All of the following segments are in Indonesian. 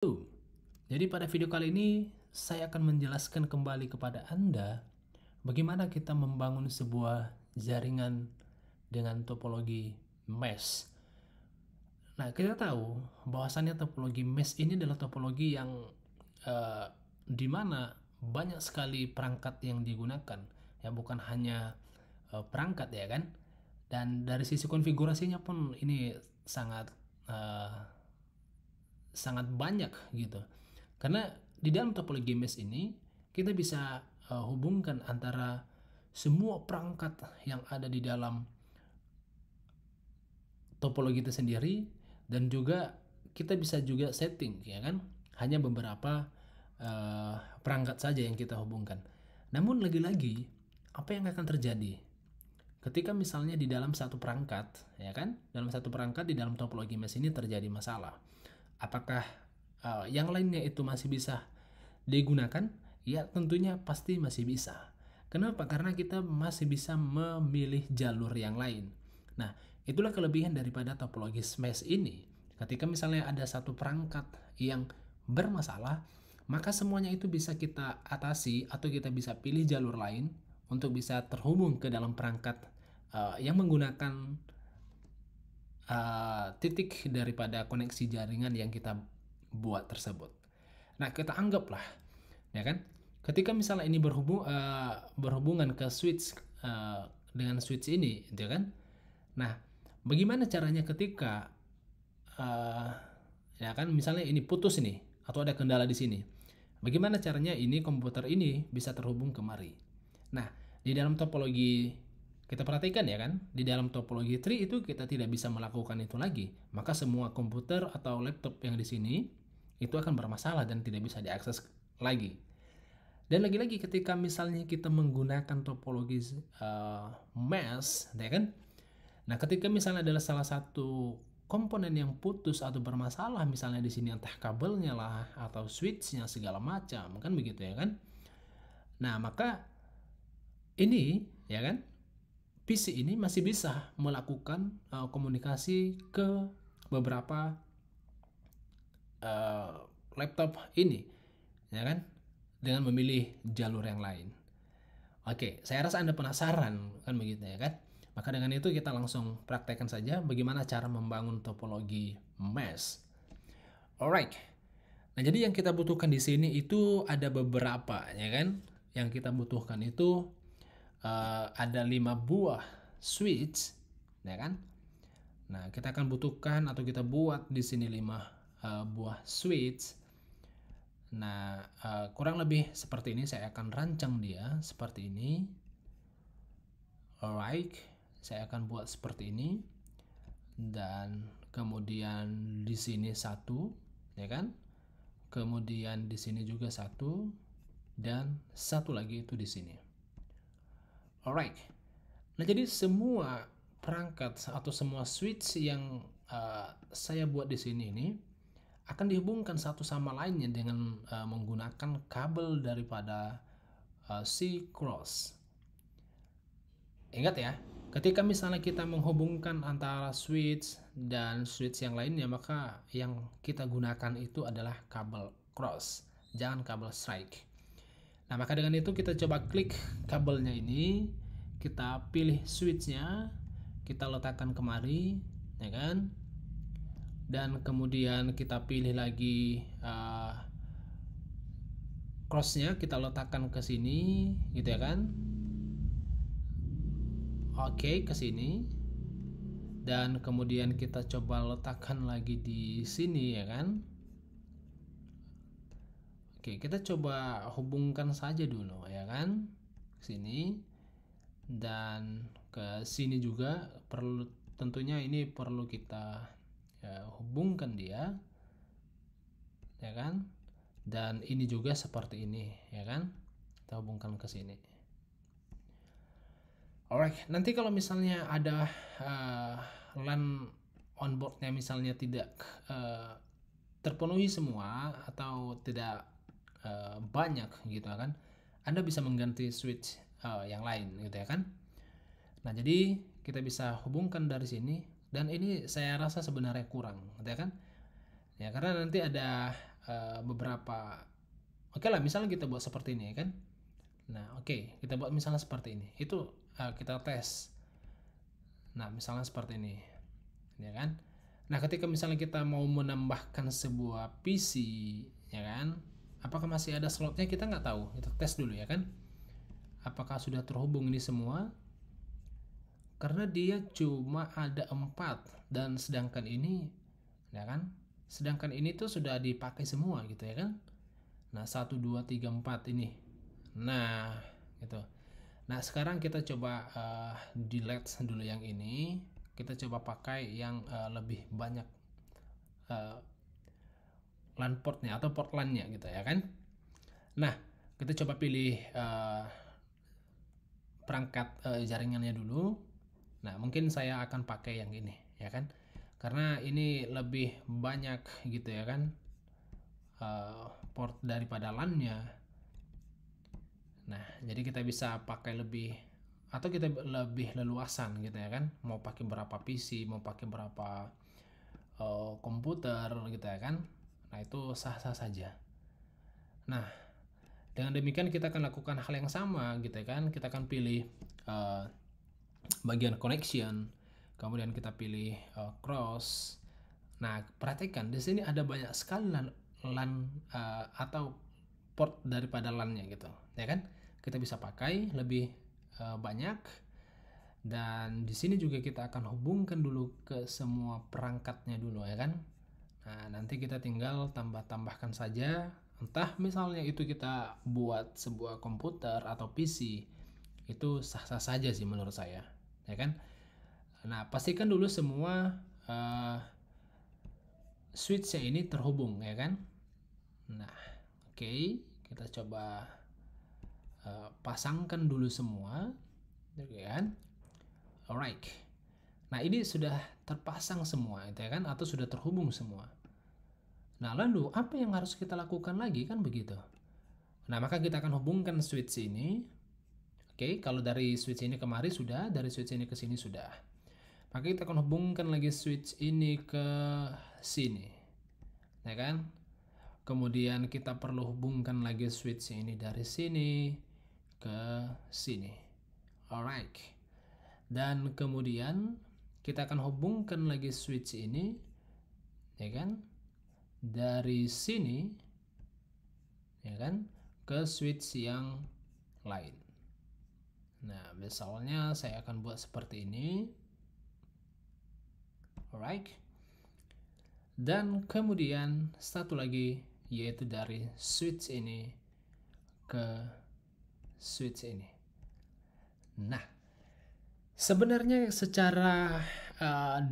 Halo. Jadi pada video kali ini saya akan menjelaskan kembali kepada Anda bagaimana kita membangun sebuah jaringan dengan topologi mesh. Nah, kita tahu bahwasannya topologi mesh ini adalah topologi yang eh, di mana banyak sekali perangkat yang digunakan, ya bukan hanya perangkat ya kan. Dan dari sisi konfigurasinya pun ini sangat eh, sangat banyak gitu. Karena di dalam topologi mesh ini kita bisa hubungkan antara semua perangkat yang ada di dalam topologi itu sendiri, dan juga kita bisa juga setting ya kan, hanya beberapa perangkat saja yang kita hubungkan. Namun lagi-lagi apa yang akan terjadi ketika misalnya di dalam satu perangkat ya kan, dalam satu perangkat di dalam topologi mesh ini terjadi masalah, apakah yang lainnya itu masih bisa digunakan? Ya tentunya pasti masih bisa. Kenapa? Karena kita masih bisa memilih jalur yang lain. Nah, itulah kelebihan daripada topologi mesh ini. Ketika misalnya ada satu perangkat yang bermasalah, maka semuanya itu bisa kita atasi atau kita bisa pilih jalur lain untuk bisa terhubung ke dalam perangkat yang menggunakan titik daripada koneksi jaringan yang kita buat tersebut. Nah, kita anggaplah ya kan, ketika misalnya ini berhubungan ke switch dengan switch ini gitu kan. Nah, bagaimana caranya ketika uh, ya kan misalnya ini putus ini atau ada kendala di sini, bagaimana caranya ini komputer ini bisa terhubung kemari? Nah, di dalam topologi kita perhatikan ya kan, di dalam topologi tree itu kita tidak bisa melakukan itu lagi. Maka semua komputer atau laptop yang di sini itu akan bermasalah dan tidak bisa diakses lagi. Dan lagi-lagi ketika misalnya kita menggunakan topologi mesh, ya kan? Nah, ketika misalnya adalah salah satu komponen yang putus atau bermasalah, misalnya di sini entah kabelnya lah atau switchnya segala macam, kan begitu ya kan? Nah, maka ini ya kan, PC ini masih bisa melakukan komunikasi ke beberapa uh, laptop ini, ya kan? Dengan memilih jalur yang lain. Oke, saya rasa Anda penasaran kan begitu ya kan? Maka dengan itu kita langsung praktekkan saja bagaimana cara membangun topologi mesh. Alright. Nah, jadi yang kita butuhkan di sini itu ada beberapa ya kan? Yang kita butuhkan itu ada 5 buah switch ya kan? Nah, kita akan butuhkan atau kita buat di sini 5 buah switch. Nah, kurang lebih seperti ini. Saya akan rancang dia seperti ini. Alright, saya akan buat seperti ini. Dan kemudian di sini satu, ya kan? Kemudian di sini juga satu, dan satu lagi itu di sini. Alright. Nah, jadi semua perangkat atau semua switch yang saya buat di sini ini akan dihubungkan satu sama lainnya dengan menggunakan kabel daripada C-cross. Ingat ya, ketika misalnya kita menghubungkan antara switch dan switch yang lainnya, maka yang kita gunakan itu adalah kabel cross, jangan kabel strike. Nah, maka dengan itu kita coba klik kabelnya ini, kita pilih switchnya, kita letakkan kemari, ya kan? Dan kemudian kita pilih lagi crossnya, kita letakkan ke sini, gitu ya kan? Oke, ke sini. Dan kemudian kita coba letakkan lagi di sini ya kan? Oke, kita coba hubungkan saja dulu ya kan? Sini dan ke sini juga perlu, tentunya ini perlu kita hubungkan dia ya kan? Dan ini juga seperti ini ya kan, kita hubungkan ke sini. Alright, nanti kalau misalnya ada LAN onboardnya misalnya tidak terpenuhi semua atau tidak banyak gitu kan, Anda bisa mengganti switch yang lain gitu ya kan. Nah, jadi kita bisa hubungkan dari sini, dan ini saya rasa sebenarnya kurang gitu ya kan. Ya, karena nanti ada beberapa, oke lah, misalnya kita buat seperti ini ya kan. Nah, oke, kita buat misalnya seperti ini. Itu kita tes. Nah, misalnya seperti ini. Ya kan? Nah, ketika misalnya kita mau menambahkan sebuah PC, ya kan? Apakah masih ada slotnya? Kita nggak tahu. Kita tes dulu ya kan? Apakah sudah terhubung ini semua? Karena dia cuma ada 4 dan sedangkan ini, ya kan? Sedangkan ini tuh sudah dipakai semua gitu ya kan? Nah, 1 2 3 4 ini. Nah, gitu. Nah, sekarang kita coba delete dulu yang ini. Kita coba pakai yang lebih banyak LAN portnya atau port LAN-nya gitu ya kan. Nah, kita coba pilih perangkat jaringannya dulu. Nah, mungkin saya akan pakai yang ini ya kan. Karena ini lebih banyak gitu ya kan port daripada LAN-nya. Nah, jadi kita bisa pakai lebih, atau kita lebih leluasan gitu ya kan, mau pakai berapa PC, mau pakai berapa komputer gitu ya kan. Nah, itu sah-sah saja. Nah, dengan demikian kita akan lakukan hal yang sama gitu ya kan. Kita akan pilih bagian connection, kemudian kita pilih cross. Nah, perhatikan di sini ada banyak sekali LAN atau port daripada LAN-nya gitu ya kan. Kita bisa pakai lebih banyak, dan di sini juga kita akan hubungkan dulu ke semua perangkatnya dulu ya kan. Nah, nanti kita tinggal tambahkan saja, entah misalnya itu kita buat sebuah komputer atau PC, itu sah-sah saja sih menurut saya ya kan. Nah, pastikan dulu semua switch-nya ini terhubung ya kan. Nah, oke, kita coba pasangkan dulu semua, ya kan? Alright. Nah, ini sudah terpasang semua, ya kan? Atau sudah terhubung semua. Nah, lalu apa yang harus kita lakukan lagi kan begitu? Nah, maka kita akan hubungkan switch ini. Oke, kalau dari switch ini kemari sudah, dari switch ini ke sini sudah. Maka kita akan hubungkan lagi switch ini ke sini, ya kan? Kemudian kita perlu hubungkan lagi switch ini dari sini ke sini. Alright. Dan kemudian kita akan hubungkan lagi switch ini, ya kan, dari sini, ya kan, ke switch yang lain. Nah, misalnya saya akan buat seperti ini. Alright. Dan kemudian satu lagi, yaitu dari switch ini ke switch ini. Nah, sebenarnya secara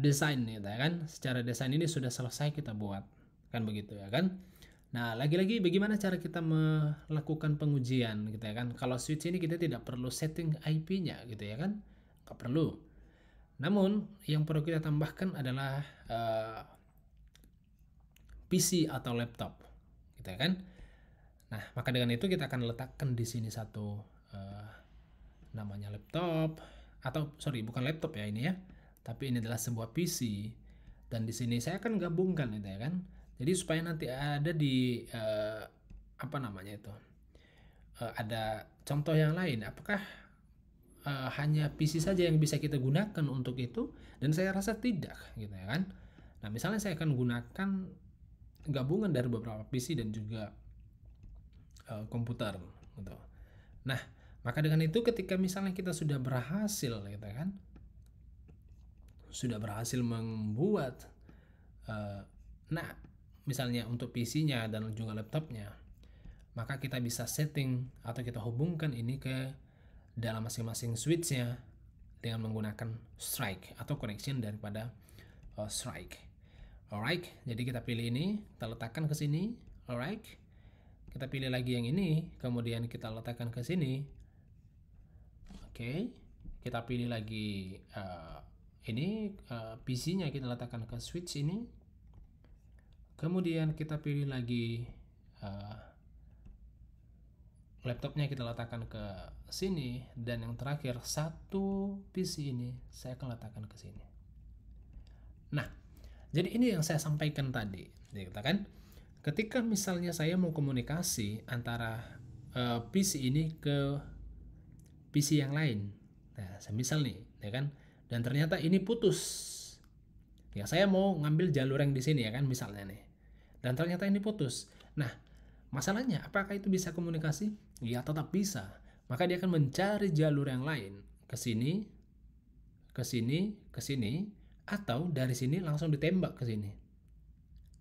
desain ya kan, secara desain ini sudah selesai kita buat, kan begitu ya kan. Nah, lagi-lagi bagaimana cara kita melakukan pengujian gitu ya kan. Kalau switch ini kita tidak perlu setting IP-nya gitu ya kan, nggak perlu. Namun yang perlu kita tambahkan adalah PC atau laptop gitu ya kan. Nah, maka dengan itu kita akan letakkan di sini satu namanya laptop, atau sorry, bukan laptop ya ini ya, tapi ini adalah sebuah PC, dan di sini saya akan gabungkan itu ya kan. Jadi supaya nanti ada di apa namanya itu, ada contoh yang lain, apakah hanya PC saja yang bisa kita gunakan untuk itu, dan saya rasa tidak gitu ya kan. Nah, misalnya saya akan gunakan gabungan dari beberapa PC dan juga komputer gitu. Nah, maka dengan itu ketika misalnya kita sudah berhasil gitu kan, sudah berhasil membuat nah misalnya untuk PC-nya dan juga laptopnya, maka kita bisa setting atau kita hubungkan ini ke dalam masing-masing switch-nya dengan menggunakan strike atau connection daripada strike. Alright, jadi kita pilih ini, kita letakkan ke sini. Alright, kita pilih lagi yang ini, kemudian kita letakkan ke sini. Oke, kita pilih lagi ini PC-nya kita letakkan ke switch ini. Kemudian kita pilih lagi laptopnya kita letakkan ke sini, dan yang terakhir satu PC ini saya akan letakkan ke sini. Nah, jadi ini yang saya sampaikan tadi, ya kan? ketika misalnya saya mau komunikasi antara PC ini ke PC yang lain, nah semisal nih ya kan, dan ternyata ini putus, ya saya mau ngambil jalur yang di sini ya kan misalnya nih, dan ternyata ini putus. Nah masalahnya apakah itu bisa komunikasi? Ya tetap bisa. Maka dia akan mencari jalur yang lain, ke sini, ke sini, ke sini, atau dari sini langsung ditembak ke sini.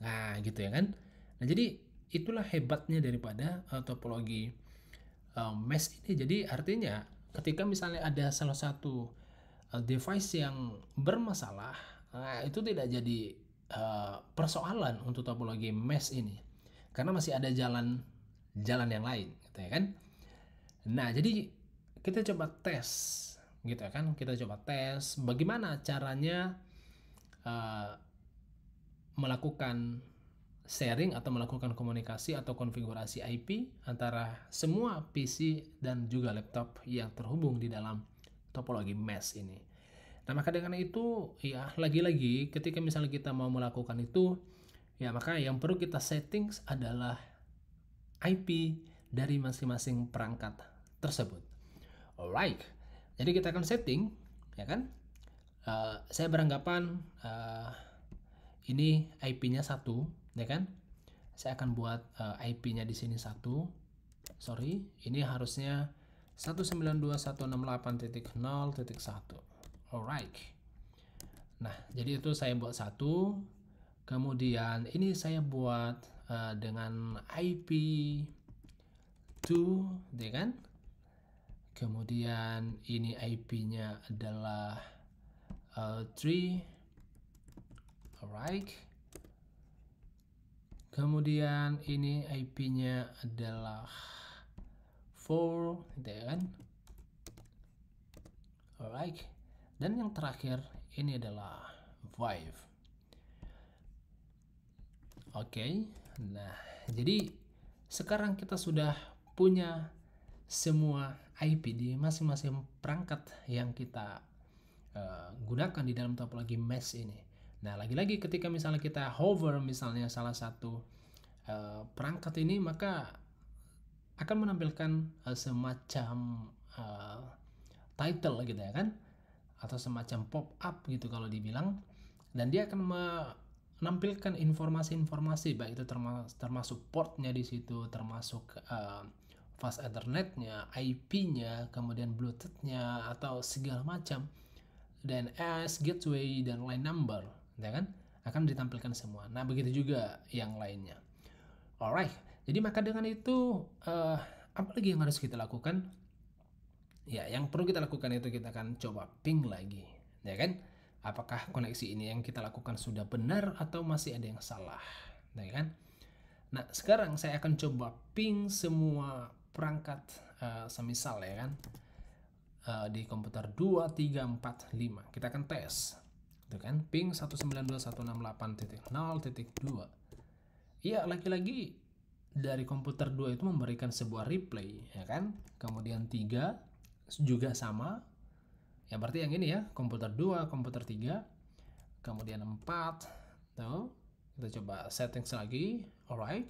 Nah gitu ya kan. Nah jadi itulah hebatnya daripada topologi mesh ini. Jadi artinya ketika misalnya ada salah satu device yang bermasalah, nah itu tidak jadi persoalan untuk topologi mesh ini, karena masih ada jalan yang lain gitu ya kan. Nah jadi kita coba tes gitu ya kan, kita coba tes bagaimana caranya uh, melakukan sharing atau melakukan komunikasi atau konfigurasi IP antara semua PC dan juga laptop yang terhubung di dalam topologi mesh ini. Nah maka dengan itu ya lagi-lagi ketika misalnya kita mau melakukan itu, ya maka yang perlu kita settings adalah IP dari masing-masing perangkat tersebut. Alright, jadi kita akan setting ya kan. Saya beranggapan ini IP-nya 1 ya kan. Saya akan buat IP-nya di sini 1. Sorry, ini harusnya 192.168.0.1. Alright. Nah, jadi itu saya buat 1. Kemudian ini saya buat dengan IP 2 ya kan. Kemudian ini IP-nya adalah 3. Alright. Kemudian ini IP-nya adalah 4 gitu ya kan. Alright. Dan yang terakhir ini adalah 5. Oke. Nah, jadi sekarang kita sudah punya semua IP di masing-masing perangkat yang kita gunakan di dalam topologi mesh ini. Nah, lagi-lagi ketika misalnya kita hover misalnya salah satu perangkat ini, maka akan menampilkan semacam title gitu ya kan, atau semacam pop up gitu kalau dibilang, dan dia akan menampilkan informasi-informasi baik itu termasuk portnya di situ, termasuk fast ethernetnya, IP-nya, kemudian bluetooth-nya atau segala macam, dan as gateway dan line number ya kan, akan ditampilkan semua. Nah begitu juga yang lainnya. Alright, jadi maka dengan itu apa lagi yang harus kita lakukan? Ya yang perlu kita lakukan itu kita akan coba ping lagi ya kan, apakah koneksi ini yang kita lakukan sudah benar atau masih ada yang salah ya kan. Nah sekarang saya akan coba ping semua perangkat semisal ya kan, di komputer 2, 3, 4, 5 kita akan tes itu kan, ping 192.168.0.2. Iya lagi-lagi dari komputer 2 itu memberikan sebuah replay ya kan. Kemudian 3 juga sama, ya berarti yang ini ya, komputer 2, komputer 3. Kemudian 4 tuh, kita coba settings lagi. Alright,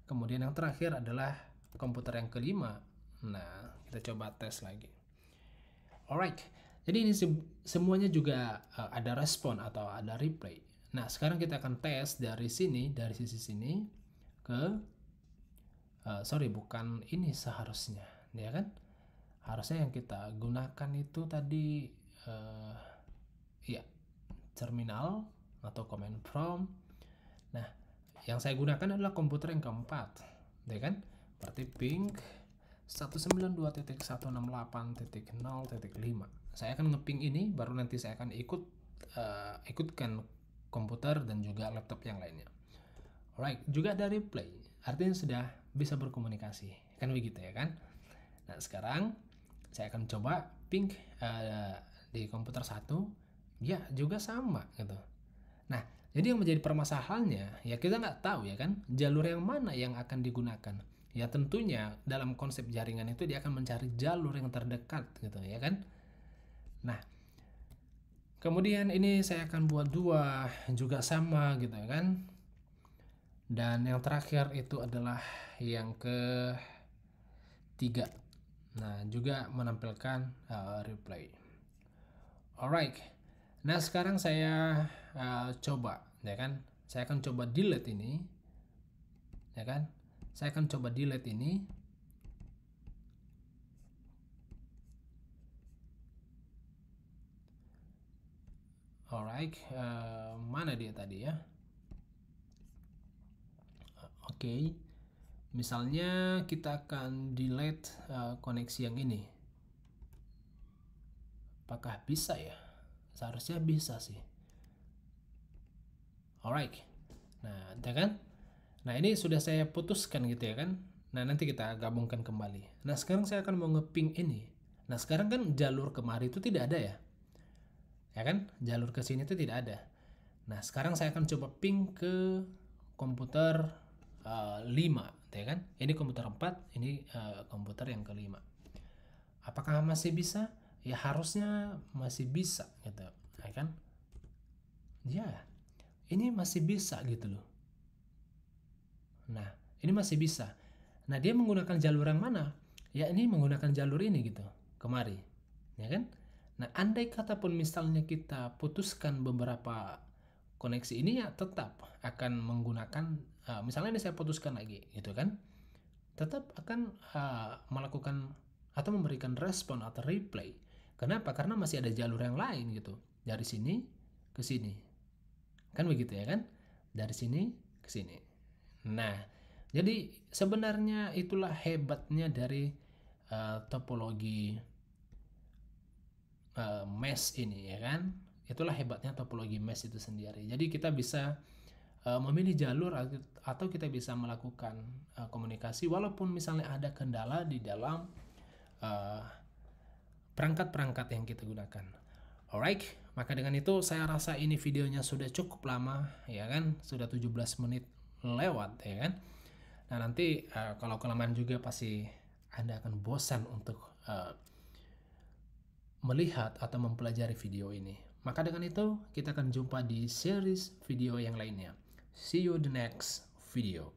kemudian yang terakhir adalah komputer yang kelima. Nah kita coba tes lagi. Alright, jadi ini semuanya juga ada respon atau ada replay. Nah sekarang kita akan tes dari sini, dari sisi sini ke sorry bukan ini seharusnya ya kan, harusnya yang kita gunakan itu tadi ya terminal atau command prompt. Nah yang saya gunakan adalah komputer yang keempat ya kan, berarti ping 192.168.0.5. saya akan ngeping ini, baru nanti saya akan ikutkan komputer dan juga laptop yang lainnya. Alright, juga ada replay, artinya sudah bisa berkomunikasi kan begitu ya kan. Nah sekarang saya akan coba ping di komputer 1, ya juga sama gitu. Nah jadi yang menjadi permasalahannya ya kita nggak tahu ya kan jalur yang mana yang akan digunakan. Ya tentunya dalam konsep jaringan itu dia akan mencari jalur yang terdekat gitu ya kan. Nah kemudian ini saya akan buat 2 juga sama gitu ya kan. Dan yang terakhir itu adalah yang ketiga. Nah, juga menampilkan replay. Alright. Nah, sekarang saya coba, ya kan? Saya akan coba delete ini, ya kan? Saya akan coba delete ini. Alright, mana dia tadi ya? Oke. Misalnya kita akan delete koneksi yang ini. Apakah bisa ya? Seharusnya bisa sih. Alright. Nah, ya kan? Nah, ini sudah saya putuskan gitu ya kan. Nah, nanti kita gabungkan kembali. Nah, sekarang saya akan mau ngeping ini. Nah, sekarang kan jalur kemari itu tidak ada ya. Ya kan? Jalur ke sini itu tidak ada. Nah, sekarang saya akan coba ping ke komputer 5, ya kan? Ini komputer 4, ini komputer yang kelima. Apakah masih bisa? Ya harusnya masih bisa gitu, ya kan? Ya, ini masih bisa gitu loh. Nah, ini masih bisa. Nah, dia menggunakan jalur yang mana? Ya, ini menggunakan jalur ini gitu, kemari. Ya kan? Nah, andai kata pun misalnya kita putuskan beberapa koneksi ini, ya tetap akan menggunakan, misalnya ini saya putuskan lagi, gitu kan? Tetap akan melakukan atau memberikan respon atau replay. Kenapa? Karena masih ada jalur yang lain gitu. Dari sini ke sini. Kan begitu ya kan? Dari sini ke sini. Nah, jadi sebenarnya itulah hebatnya dari topologi mesh ini ya kan. Itulah hebatnya topologi mesh itu sendiri. Jadi kita bisa memilih jalur atau kita bisa melakukan komunikasi walaupun misalnya ada kendala di dalam perangkat-perangkat yang kita gunakan. Alright, maka dengan itu saya rasa ini videonya sudah cukup lama ya kan, sudah 17 menit lewat ya kan. Nah, nanti kalau kelamaan juga pasti Anda akan bosan untuk melihat atau mempelajari video ini. Maka dengan itu kita akan jumpa di series video yang lainnya. See you the next video.